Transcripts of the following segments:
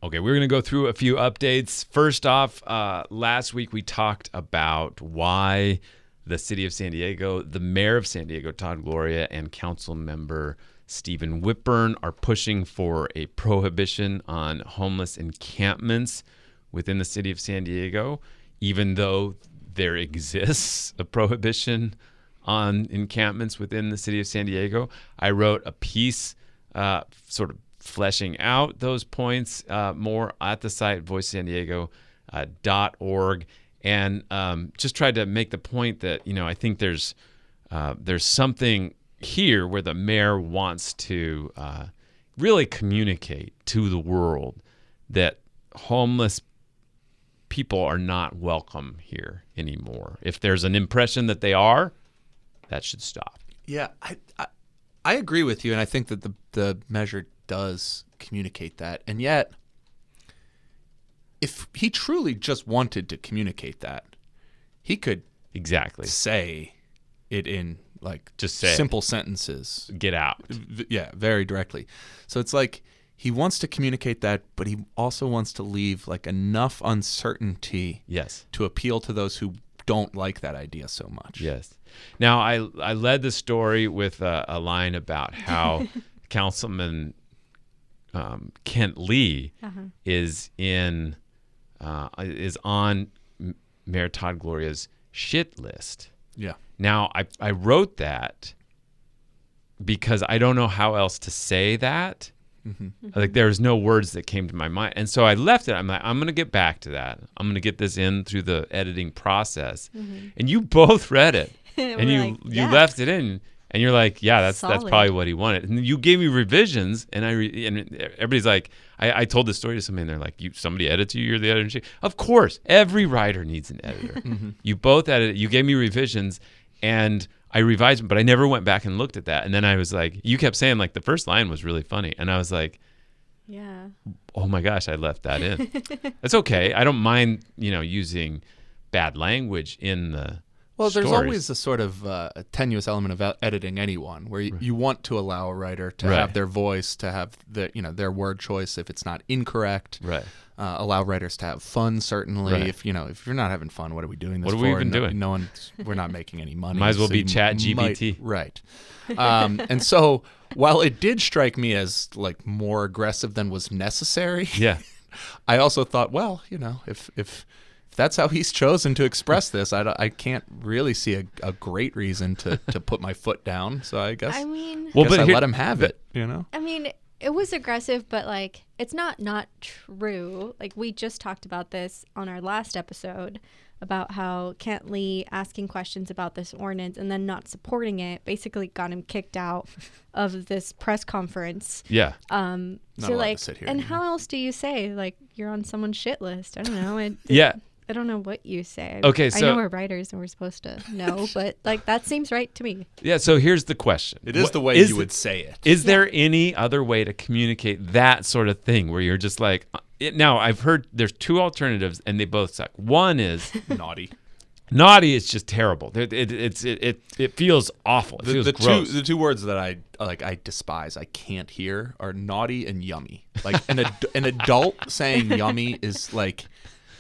Okay, we're going to go through a few updates. First off, last week we talked about why the city of San Diego, the mayor of San Diego, Todd, Gloria, and council member Stephen Whitburn are pushing for a prohibition on homeless encampments within the city of San Diego, even though there exists a prohibition on encampments within the city of San Diego. I wrote a piece sort of fleshing out those points more at the site, voicesandiego.org, and just tried to make the point that, I think there's something here where the mayor wants to really communicate to the world that homeless people are not welcome here anymore. If there's an impression that they are, that should stop. Yeah, I agree with you, and I think that the measure does communicate that. And yet, if he truly just wanted to communicate that, he could say it in just say simple sentences. Get out. Yeah, very directly. So it's like he wants to communicate that, but he also wants to leave enough uncertainty to appeal to those who don't like that idea so much. Yes. Now, I led the story with a line about how Councilman Kent Lee is on Mayor Todd Gloria's shit list. Yeah. Now, I wrote that because I don't know how else to say that. Mm-hmm. There's no words that came to my mind. And so I left it. I'm like, I'm going to get back to that. I'm going to get this in through the editing process. Mm-hmm. And you both read it. And you left it in. And you're like, yeah, that's probably what he wanted. And you gave me revisions, and and everybody's like, I told this story to somebody, and they're like, somebody edits you, you're the editor-in-chief. Of course, every writer needs an editor. Mm-hmm. You both edited, you gave me revisions, and I revised them, but I never went back and looked at that. And then I was like, you kept saying the first line was really funny, and I was like, yeah, oh my gosh, I left that in. It's okay. I don't mind, using bad language in the. Well, there's stories. always a sort of a tenuous element of editing anyone, where you want to allow a writer to have their voice, to have their word choice if it's not incorrect. Right. Allow writers to have fun. Certainly, right. if you're not having fun, what are we doing this for? What are we even doing? We're not making any money. Might as well be Chat GPT. Right. And so, while it did strike me as more aggressive than was necessary, yeah, I also thought, well, if that's how he's chosen to express this, I can't really see a great reason to put my foot down. So I guess I let him have it. I mean, it was aggressive, but it's not true. We just talked about this on our last episode about how Kent Lee asking questions about this ordinance and then not supporting it basically got him kicked out of this press conference. Yeah. Not allowed to sit here anymore. How else do you say you're on someone's shit list? I don't know. Yeah. I don't know what you say. Okay, so I know we're writers and we're supposed to know, but that seems right to me. Yeah, so here's the question. It is the way you would say it. Is there any other way to communicate that sort of thing where you're just now I've heard there's two alternatives and they both suck. One is naughty. Naughty is just terrible. It feels awful. It feels gross. The two words that I despise, I can't hear, are naughty and yummy. An adult saying yummy is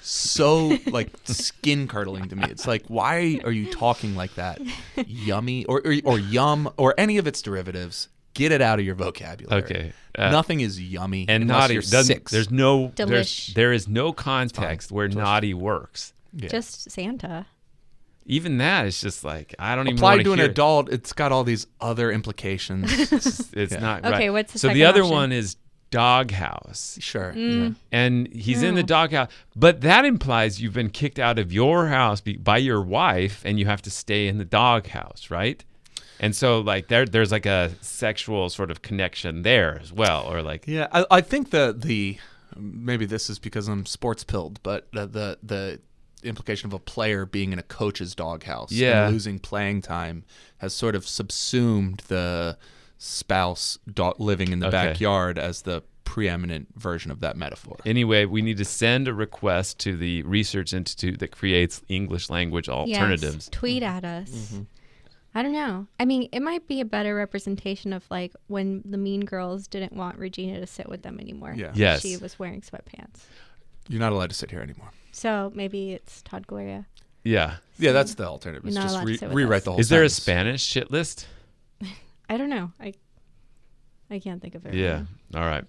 so skin curdling to me. It's why are you talking like that? Yummy or yum or any of its derivatives. Get it out of your vocabulary. Okay. Nothing is yummy and naughty. You're six. There is no context where Delish. Naughty works. Yeah. Just Santa. Even that is just I don't even apply want to to an hear adult. It's got all these other implications. It's not right. Okay, what's the so second the other option? one is doghouse. Sure. Mm. Yeah. And he's in the doghouse, but that implies you've been kicked out of your house by your wife, and you have to stay in the doghouse, right? And so there's a sexual sort of connection there as well, or yeah. I think the maybe this is because I'm sports pilled, but the implication of a player being in a coach's doghouse and losing playing time has sort of subsumed the spouse living in the backyard as the preeminent version of that metaphor. Anyway, we need to send a request to the research institute that creates English language alternatives. Yes, tweet at us. Mm-hmm. I don't know. I mean, it might be a better representation of like when the mean girls didn't want Regina to sit with them anymore. Yeah. Yes. She was wearing sweatpants. You're not allowed to sit here anymore. So maybe it's Todd Gloria. Yeah. Yeah, that's the alternative. It's You're not just allowed to sit with rewrite us. the whole Is there a sentence. Spanish shit list? I don't know. I can't think of it. Yeah. Right now. All right.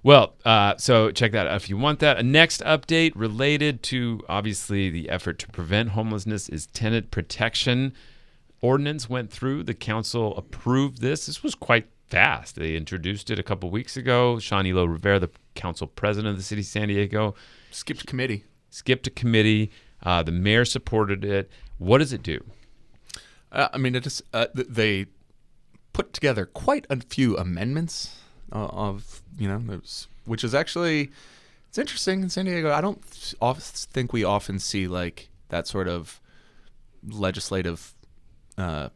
Well, so check that out if you want that. A next update related to obviously the effort to prevent homelessness is tenant protection ordinance went through. The council approved this. This was quite fast. They introduced it a couple weeks ago. Sean Elo Rivera, the council president of the city of San Diego, Skipped committee. skipped a committee. The mayor supported it. What does it do? I mean, it is, they put together quite a few amendments of, which is actually, it's interesting in San Diego. I don't think we often see like that sort of legislative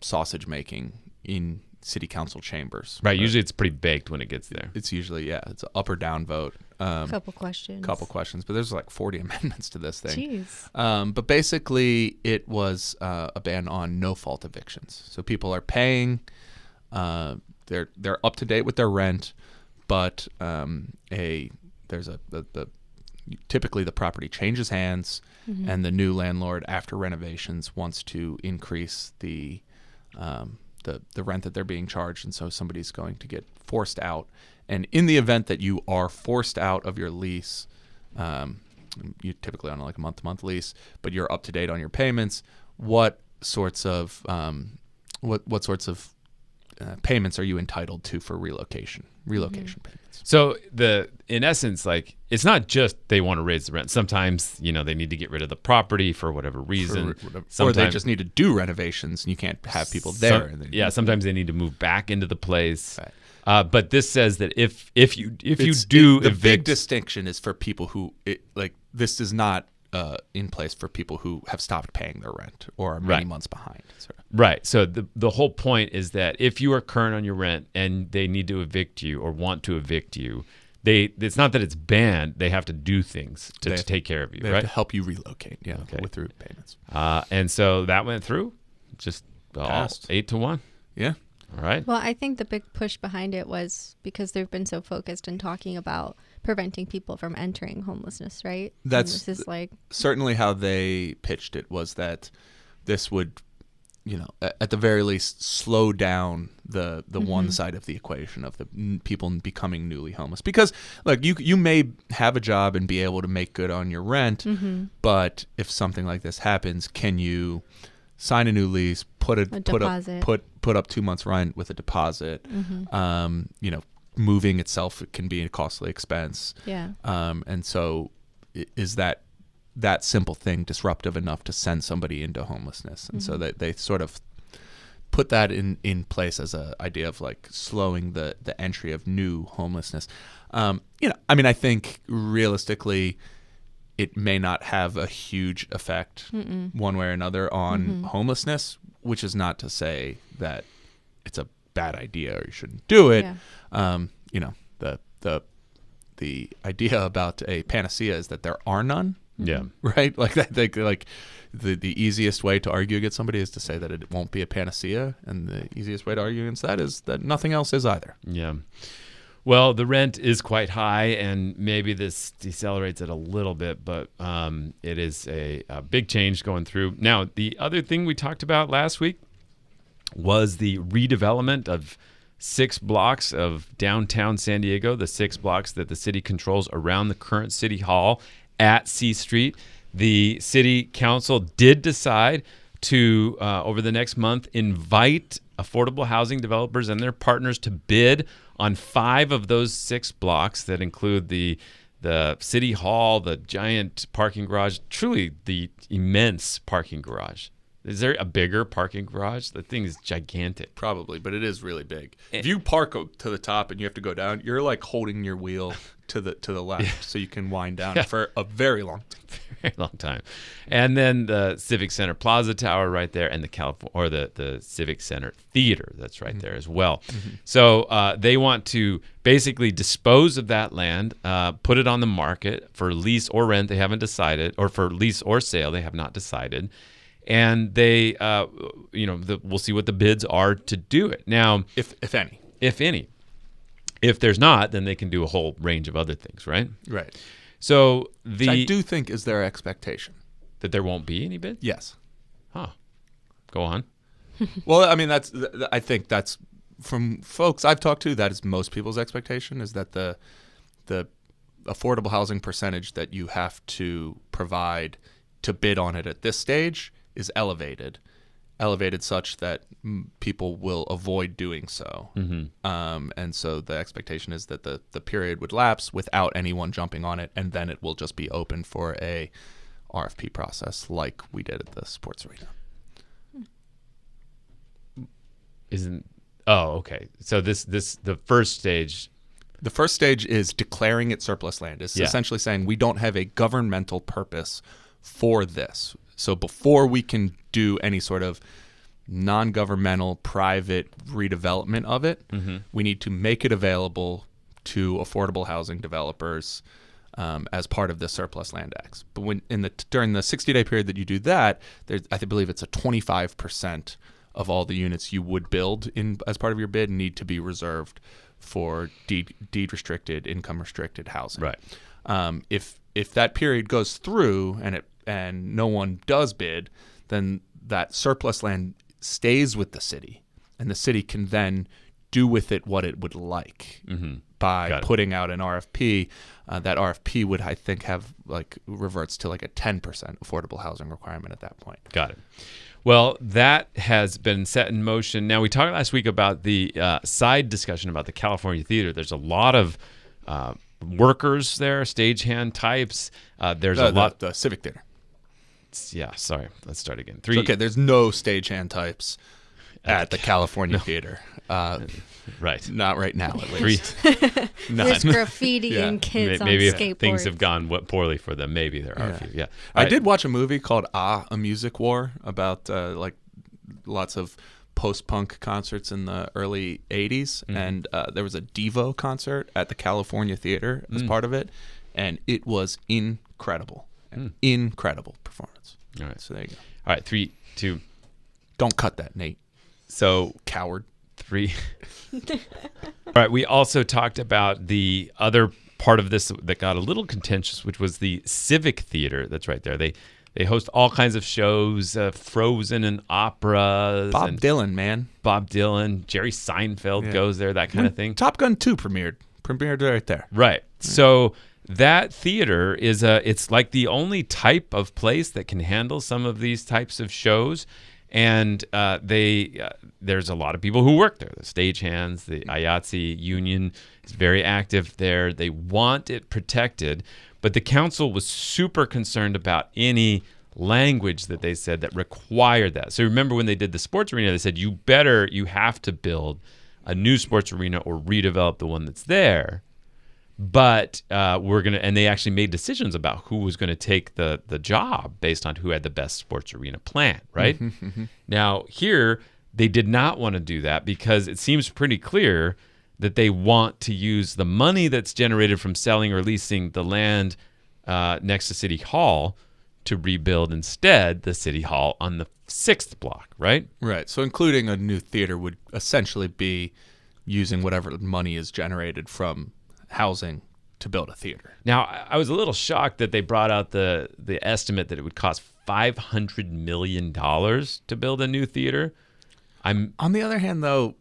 sausage making in city council chambers. Right. Usually it's pretty baked when it gets there. It's usually, it's an up or down vote. Couple questions. But there's like 40 amendments to this thing. Jeez. But basically, it was a ban on no-fault evictions. So people are paying, they're up to date with their rent, but typically the property changes hands, and the new landlord, after renovations, wants to increase the rent that they're being charged, and so somebody's going to get forced out. And in the event that you are forced out of your lease, you typically on like a month-to-month lease, but you're up to date on your payments, what sorts of payments are you entitled to for relocation payments? So in essence, like it's not just they want to raise the rent. Sometimes, they need to get rid of the property for whatever reason. Or they just need to do renovations and you can't have people there. Sometimes they need to move back into the place. Right. But this says that if you do the evict, big distinction is for people who this is not in place for people who have stopped paying their rent or are many months behind. Right. So the whole point is that if you are current on your rent and they need to evict you or want to evict you, it's not that it's banned. They have to do things to take care of you, they right? have to help you relocate, with through payments. And so that went through, just Passed. 8-1. Yeah. All right. Well, I think the big push behind it was because they've been so focused in talking about preventing people from entering homelessness, right? That's this is like certainly how they pitched it, was that this would, at the very least, slow down the one side of the equation of the people becoming newly homeless. Because, look, you may have a job and be able to make good on your rent, but if something like this happens, can you sign a new lease, put up 2 months rent with a deposit? Moving itself, it can be a costly expense. Yeah. And so is that simple thing disruptive enough to send somebody into homelessness? And so they sort of put that in place as an idea of like slowing the entry of new homelessness. I think realistically it may not have a huge effect one way or another on homelessness, which is not to say that it's a bad idea or you shouldn't do it. Yeah. The idea about a panacea is that there are none. Yeah. Right? Like I think like the easiest way to argue against somebody is to say that it won't be a panacea, and the easiest way to argue against that is that nothing else is either. Yeah. Well, the rent is quite high, and maybe this decelerates it a little bit, but it is a big change going through. Now, the other thing we talked about last week was the redevelopment of 6 blocks of downtown San Diego, the 6 blocks that the city controls around the current city hall at C Street. The city council did decide to, over the next month, invite affordable housing developers and their partners to bid on 5 of those 6 blocks that include the city hall, the giant parking garage, truly the immense parking garage. Is there a bigger parking garage? The thing is gigantic. Probably, but it is really big. If you park to the top and you have to go down, you're like holding your wheel to the left so you can wind down for a very long time. Very long time. And then the Civic Center Plaza Tower right there, and the Civic Center Theater that's right there as well. So they want to basically dispose of that land, put it on the market for lease or rent. They haven't decided, or for lease or sale. They have not decided. and they, we'll see what the bids are to do it. Now, if any. If any. If there's not, then they can do a whole range of other things, right? Right. So Which I do think is their expectation. That there won't be any bids? Yes. Huh. Go on. Well, I mean, I think that's from folks I've talked to, that is most people's expectation, is that the affordable housing percentage that you have to provide to bid on it at this stage is elevated such that people will avoid doing so. And so the expectation is that the period would lapse without anyone jumping on it, and then it will just be open for a RFP process like we did at the sports arena. Okay. So the first stage. The first stage is declaring it surplus land. It's essentially saying we don't have a governmental purpose for this. So before we can do any sort of non-governmental private redevelopment of it, we need to make it available to affordable housing developers as part of the Surplus Land Acts. But during the 60-day period that you do that, I believe it's a 25% of all the units you would build as part of your bid need to be reserved for deed restricted, income restricted housing. Right. If that period goes through and no one does bid, then that surplus land stays with the city, and the city can then do with it what it would like by putting out an RFP. That RFP would, I think, have reverts to like a 10% affordable housing requirement at that point. Got it. Well, that has been set in motion. Now, we talked last week about the side discussion about the California Theater. There's a lot of workers there, stagehand types. There's a lot. The Civic Theater. Yeah, sorry. Let's start again. Okay, there's no stagehand types at the California Theater. Right. Not right now, at least. There's graffiti and kids maybe on skateboards. If things have gone poorly for them, maybe there are a few. Yeah. I did watch a movie called A Music War about lots of post-punk concerts in the early 80s. And there was a Devo concert at the California Theater as part of it. And it was incredible. An incredible performance. All right. So there you go. All right. 3, 2. Don't cut that, Nate. So coward. 3. All right. We also talked about the other part of this that got a little contentious, which was the Civic Theater. That's right there. They host all kinds of shows, Frozen and operas. Bob Dylan, man. Bob Dylan. Jerry Seinfeld goes there, that kind of thing. Top Gun 2 premiered right there. Right. So that theater it's like the only type of place that can handle some of these types of shows. And there's a lot of people who work there. The stagehands, the IATSE union is very active there. They want it protected, but the council was super concerned about any language that they said that required that. So remember when they did the sports arena, they said you have to build a new sports arena or redevelop the one that's there. But and they actually made decisions about who was going to take the job based on who had the best sports arena plan, right? Now, here, they did not want to do that because it seems pretty clear that they want to use the money that's generated from selling or leasing the land next to City Hall to rebuild instead the City Hall on the 6th block, right? Right. So including a new theater would essentially be using whatever money is generated from housing to build a theater. Now, I was a little shocked that they brought out the estimate that it would cost $500 million to build a new theater. On the other hand, though,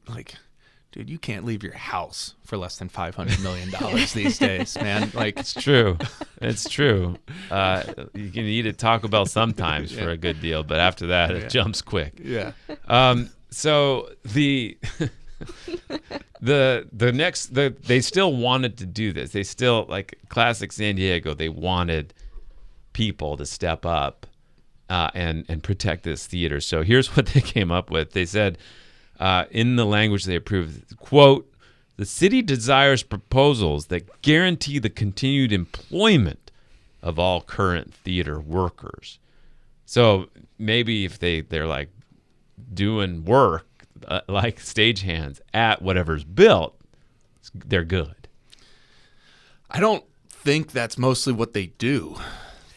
dude, you can't leave your house for less than $500 million these days, man. It's true. It's true. You can eat at Taco Bell sometimes for a good deal, but after that, it jumps quick. Yeah. So they still wanted to do this. They still, like classic San Diego, they wanted people to step up and protect this theater. So here's what they came up with. They said in the language they approved, quote, "The city desires proposals that guarantee the continued employment of all current theater workers." So maybe if they're like doing work like stagehands at whatever's built, they're good. I don't think that's mostly what they do,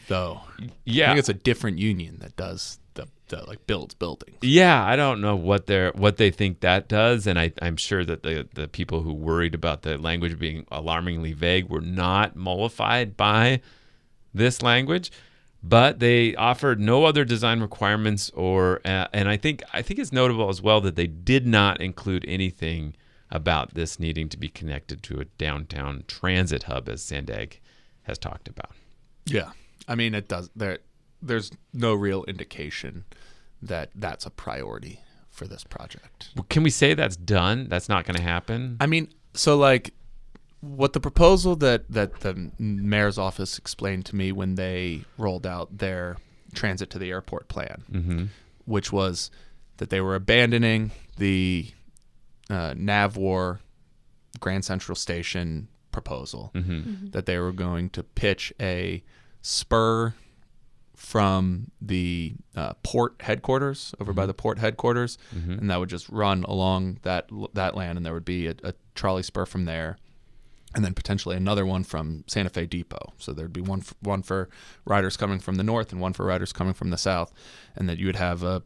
though. Yeah. I think it's a different union that does like builds buildings. Yeah, I don't know what they think that does, and I'm sure that the people who worried about the language being alarmingly vague were not mollified by this language, but they offered no other design requirements, and I think it's notable as well that they did not include anything about this needing to be connected to a downtown transit hub, as Sandag has talked about. Yeah, I mean it does. There's no real indication that that's a priority for this project. Can we say that's done? That's not going to happen? I mean, so like what the proposal that the mayor's office explained to me when they rolled out their transit to the airport plan, which was that they were abandoning the Navwar Grand Central Station proposal, that they were going to pitch a spur from the port headquarters over by the port headquarters, and that would just run along that land, and there would be a trolley spur from there, and then potentially another one from Santa Fe Depot. So there'd be one for riders coming from the north and one for riders coming from the south, and that you would have a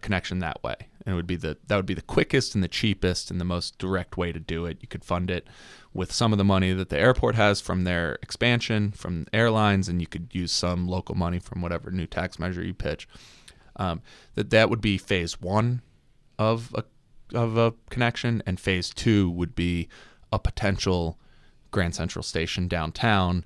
connection that way. And it would be that would be the quickest and the cheapest and the most direct way to do it. You could fund it with some of the money that the airport has from their expansion, from airlines, and you could use some local money from whatever new tax measure you pitch. That would be phase one of a connection, and phase two would be a potential Grand Central Station downtown.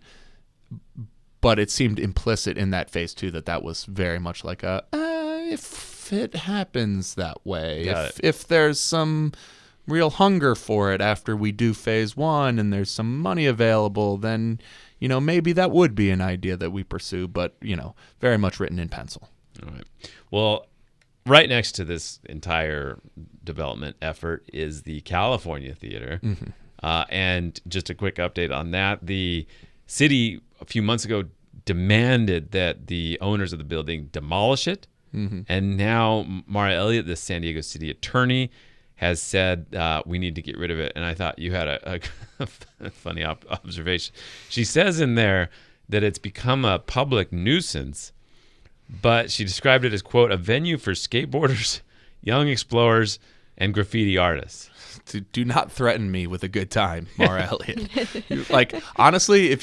But it seemed implicit in that phase two that was very much like if it happens that way, if there's some real hunger for it after we do phase one and there's some money available, then, maybe that would be an idea that we pursue, but, very much written in pencil. All right. Well, right next to this entire development effort is the California Theater. And just a quick update on that. The city a few months ago demanded that the owners of the building demolish it. And now Mara Elliott, the San Diego city attorney, has said we need to get rid of it. And I thought you had a funny observation. She says in there that it's become a public nuisance, but she described it as, quote, a venue for skateboarders, young explorers, and graffiti artists. Do not threaten me with a good time, Mara Elliott. Like, honestly, if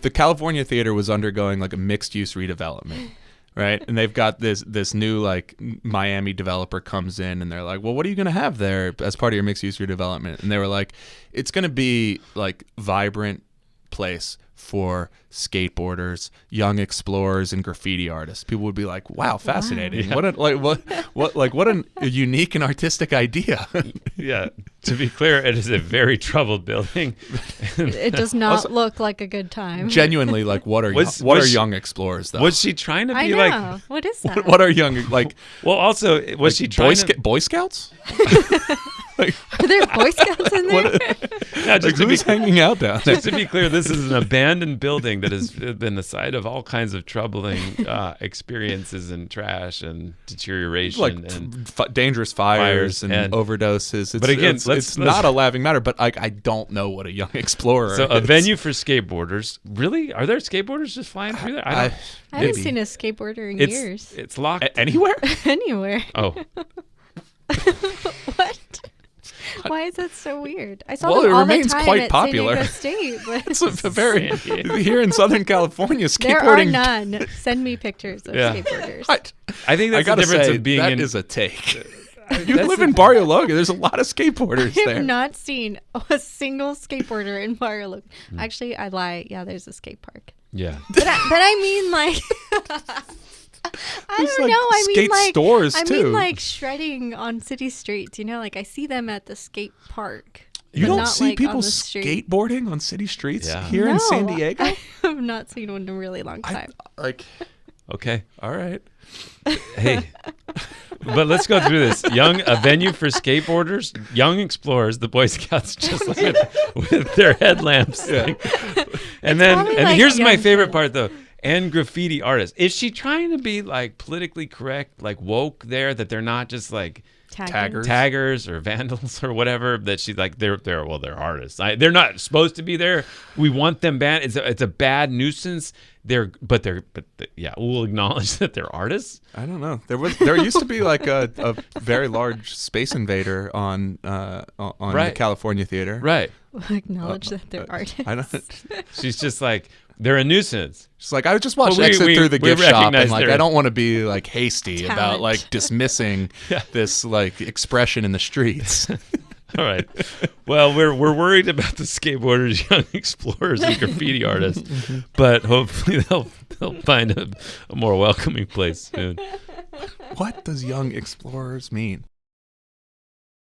the California Theater was undergoing like a mixed use redevelopment, right? And they've got this new like Miami developer comes in and they're like, well, what are you going to have there as part of your mixed use redevelopment? And they were like, it's going to be like vibrant place for skateboarders, young explorers, and graffiti artists. People would be like, wow, fascinating. Wow. Yeah. What a unique and artistic idea. Yeah. To be clear, it is a very troubled building. It does not look like a good time. Genuinely, like, what are young explorers though? Was she trying to be like, what is that? What are young, like, well, also, was she trying Boy Scouts? Are there Boy Scouts in there? Yeah, just to who's hanging out down there? Just to be clear, this is an abandoned building that has been the site of all kinds of troubling experiences and trash and deterioration, like and dangerous fires and overdoses. But again, it's not a laughing matter. But I don't know what a young explorer. So is. A venue for skateboarders. Really, are there skateboarders just flying through there? I haven't seen a skateboarder in years. It's locked anywhere. Anywhere. Oh. What? Why is that so weird? I saw well, them it all remains the time quite at popular. San Diego State, but It's a very here in Southern California. Skateboarding. There are none. Send me pictures of skateboarders. I think that's the difference of being that in. is a take. You live in Barrio Logan. There's a lot of skateboarders I there. have not seen a single skateboarder in Barrio Logan. Actually, I lie. Yeah, there's a skate park. Yeah. But I mean, like, I don't know. I mean, skate like, stores I too. mean, like shredding on city streets. Like I see them at the skate park. You but don't not, see like, people on the street. skateboarding on city streets here No, in San Diego? I have not seen one in a really long time. Okay. All right. Hey. But let's go through this. A venue for skateboarders, young explorers, the Boy Scouts, just like with their headlamps. Yeah. And here's my favorite part, though. And graffiti artists. Is she trying to be like politically correct, like woke there, that they're not just like taggers or vandals or whatever, that she's like, they're artists. They're not supposed to be there. We want them banned. It's a bad nuisance. yeah, we'll acknowledge that they're artists. I don't know. There used to be like a very large Space Invader on the California Theater. Right. We'll acknowledge that they're artists. I don't. She's just like, they're a nuisance. She's like, I just watched Well, Exit through the we gift shop, recognize and like, their- I don't want to be like hasty about Talent. like dismissing this like expression in the streets. All right. Well, we're worried about the skateboarders, young explorers, and graffiti artists, but hopefully they'll find a more welcoming place soon. What does young explorers mean?